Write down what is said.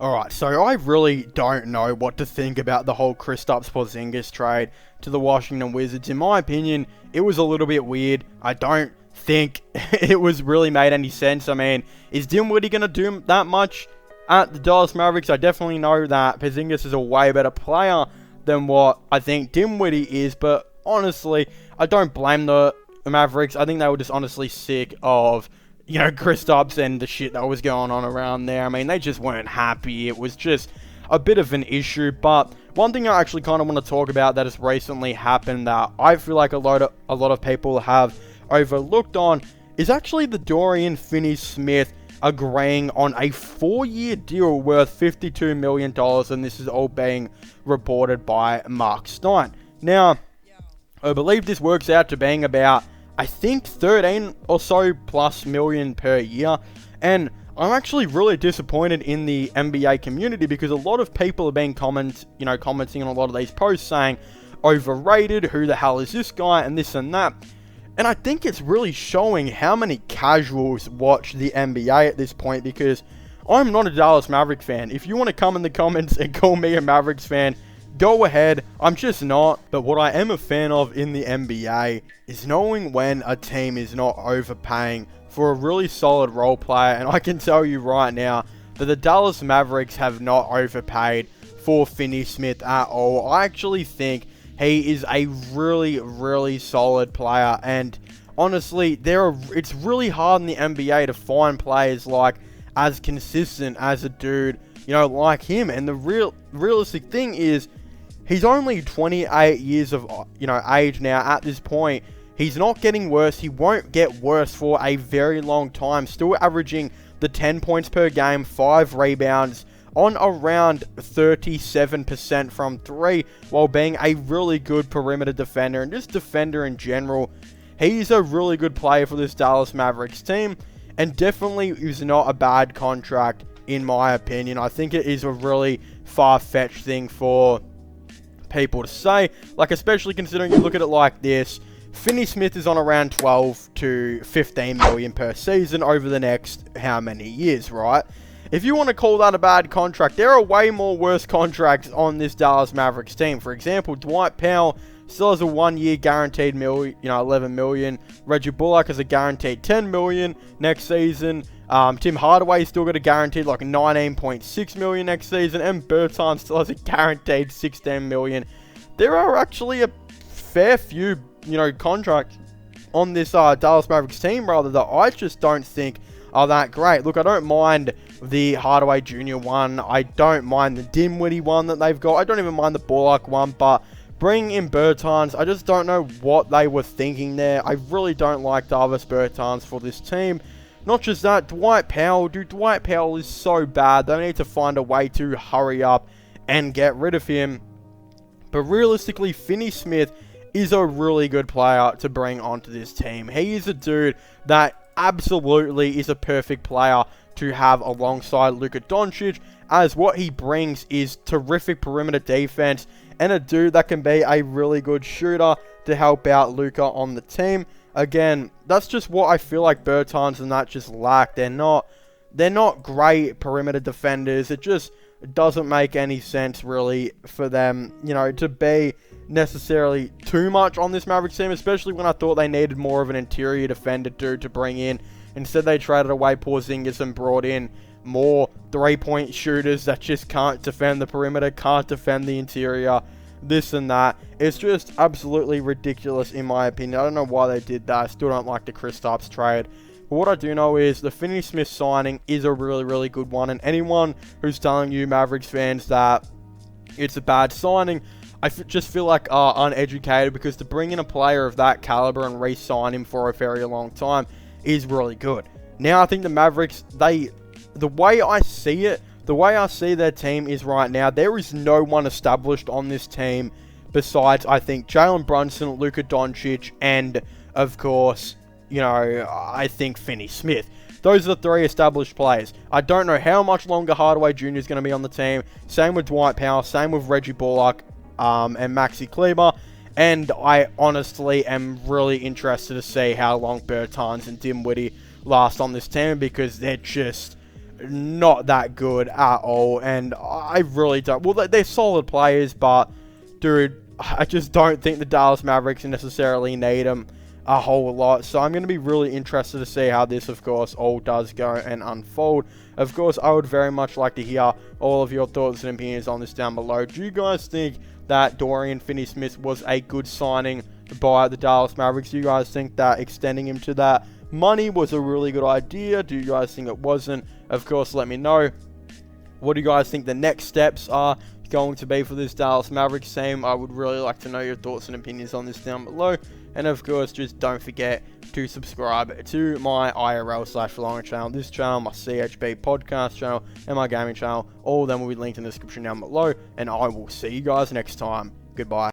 Alright, so I really don't know what to think about the whole Kristaps Porzingis trade to the Washington Wizards. In my opinion, it was a little bit weird. I don't think it was really made any sense. I mean, is Dinwiddie going to do that much at the Dallas Mavericks? I definitely know that Porzingis is a way better player than what I think Dinwiddie is, but honestly, I don't blame the Mavericks. I think they were just honestly sick of Kristaps and the shit that was going on around there. I mean, they just weren't happy. It was just a bit of an issue. But one thing I actually kind of want to talk about that has recently happened that I feel like a lot of people have overlooked on is actually the Dorian Finney-Smith agreeing on a 4-year deal worth $52 million, and this is all being reported by Mark Stein. Now, I believe this works out to being about, I think, 13 or so plus million per year. And I'm actually really disappointed in the NBA community because a lot of people have been commenting on a lot of these posts saying, overrated, who the hell is this guy, and this and that. And I think it's really showing how many casuals watch the NBA at this point, because I'm not a Dallas Mavericks fan. If you want to come in the comments and call me a Mavericks fan, go ahead. I'm just not. But what I am a fan of in the NBA is knowing when a team is not overpaying for a really solid role player. And I can tell you right now that the Dallas Mavericks have not overpaid for Finney-Smith at all. I actually think he is a really, really solid player. And honestly, it's really hard in the NBA to find players as consistent as a dude, like him. And the realistic thing is, he's only 28 years of, age now at this point. He's not getting worse. He won't get worse for a very long time. Still averaging the 10 points per game, 5 rebounds, on around 37% from 3, while being a really good perimeter defender and just defender in general. He's a really good player for this Dallas Mavericks team, and definitely is not a bad contract in my opinion. I think it is a really far-fetched thing for people to say, especially considering you look at it like this. Finney-Smith is on around 12 to 15 million per season over the next how many years, right? If you want to call that a bad contract, there are way more worse contracts on this Dallas Mavericks team. For example, Dwight Powell still has a 1-year guaranteed 11 million. Reggie Bullock has a guaranteed 10 million next season. Tim Hardaway still got a guaranteed 19.6 million next season, and Bertans still has a guaranteed 16 million. There are actually a fair few, contracts on this Dallas Mavericks team, rather, that I just don't think are that great. Look, I don't mind the Hardaway Jr. one. I don't mind the Dinwiddie one that they've got. I don't even mind the Bullock one, but bringing in Bertans, I just don't know what they were thinking there. I really don't like Davis Bertans for this team. Not just that, Dwight Powell, dude, Dwight Powell is so bad. They need to find a way to hurry up and get rid of him. But realistically, Finney-Smith is a really good player to bring onto this team. He is a dude that absolutely is a perfect player to have alongside Luka Doncic, as what he brings is terrific perimeter defense and a dude that can be a really good shooter to help out Luka on the team. Again, that's just what I feel like Bertans and that just lack. They're not great perimeter defenders. It just doesn't make any sense really for them, to be necessarily too much on this Mavericks team, especially when I thought they needed more of an interior defender dude to bring in. Instead, they traded away Porzingis and brought in more 3-point shooters that just can't defend the perimeter, can't defend the interior, this and that. It's just absolutely ridiculous in my opinion. I don't know why they did that. I still don't like the Kristaps trade. But what I do know is the Finney-Smith signing is a really, really good one. And anyone who's telling you, Mavericks fans, that it's a bad signing, I just feel like are uneducated, because to bring in a player of that caliber and re-sign him for a very long time is really good. Now, I think the Mavericks, the way I see it, the way I see their team is right now, there is no one established on this team besides, I think, Jalen Brunson, Luka Doncic, and, of course, I think Finney-Smith. Those are the 3 established players. I don't know how much longer Hardaway Jr. is going to be on the team. Same with Dwight Powell, same with Reggie Bullock, and Maxi Kleber. And I honestly am really interested to see how long Bertans and Dinwiddie last on this team, because they're just not that good at all, and I really don't. Well, they're solid players, but dude, I just don't think the Dallas Mavericks necessarily need them a whole lot. So I'm going to be really interested to see how this, of course, all does go and unfold. Of course, I would very much like to hear all of your thoughts and opinions on this down below. Do you guys think that Dorian Finney-Smith was a good signing by the Dallas Mavericks? Do you guys think that extending him to that money was a really good idea? Do you guys think it wasn't? Of course, let me know. What do you guys think the next steps are going to be for this Dallas Mavericks team? I would really like to know your thoughts and opinions on this down below. And of course, just don't forget to subscribe to my IRL/Long channel, this channel, my CHB podcast channel, and my gaming channel. All of them will be linked in the description down below. And I will see you guys next time. Goodbye.